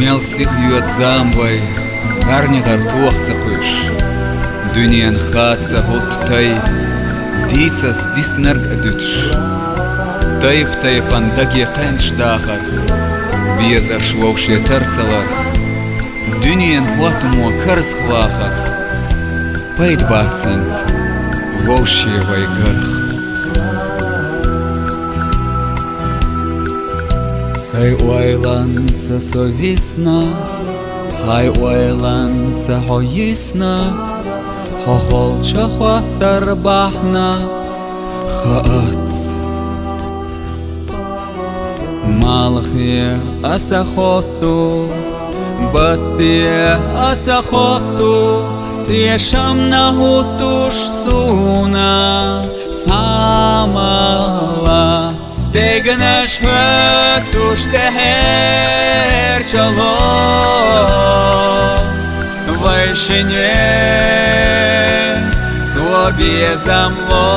Мел сихьют замвай, арнигар туахцахуш. Дюниан хатса готтай, дицас диснерг адютш. Тайп андаги қанш дахар, безар швовше тарцалар. Дюниан хуатумо карз хвахар, пайд бацанц, вовше вайгарх. Сай уайланца совисна, хай уайланца хоисна, хохолча хуаттар бахна, хаатс. Малхия асахоту, батия асахоту, тешам нагутуш суна, самала. Дегнаш хвастуш техер шалом, вайшине цвобе замло,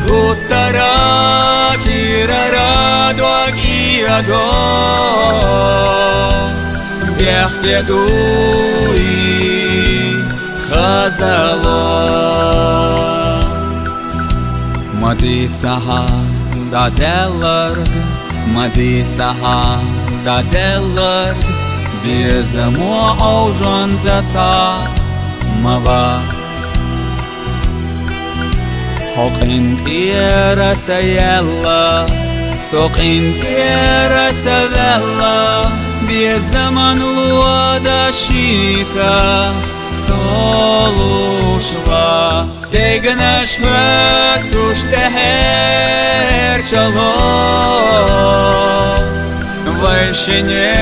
гутара кирара дуак и адо, бехте дуи хазало. Мадицаха да деларг, мадицаха да деларг, без мо'ожан заца мавац. Хок интира цаялла, сок интира цавелла, без заман луада шита. Солушва, стегнаш хвастуш техер шалом, вайшине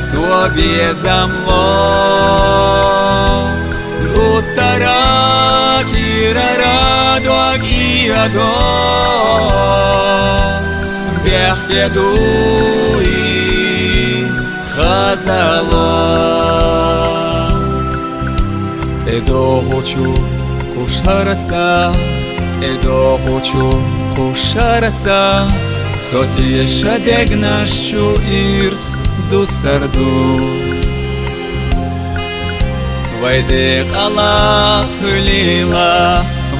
цвобе замло, гутара кирара дуак и адо, бехте дуи хазало. Эдо хочу кушараца, эдо хочу кушараца, сотие шадегнашу ирс дусарду. Вайдек Аллах лила,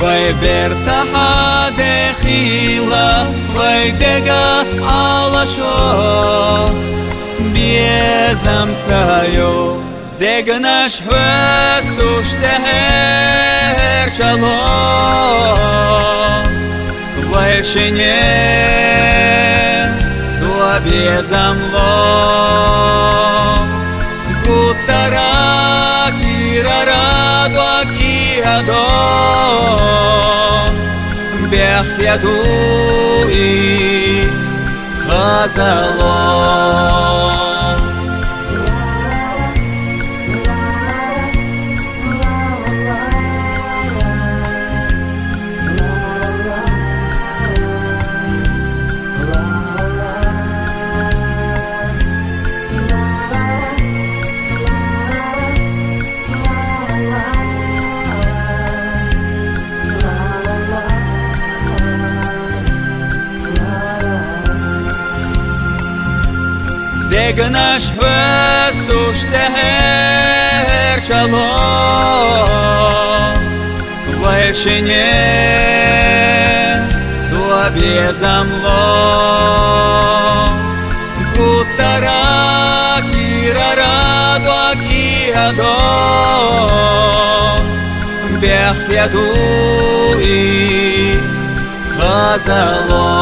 вайбертаха дехила, вайдега Аллашо, безамцаю. Дегнаш хвастуш техер шалом, вайшине цвобе замло, гутара кирара дуак и адо, бехте дуи хазало. Дегнаш хвастуш техер шалом, вайшине цвобе замло, гутара кирара дуак и адо, бехте дуи хазало.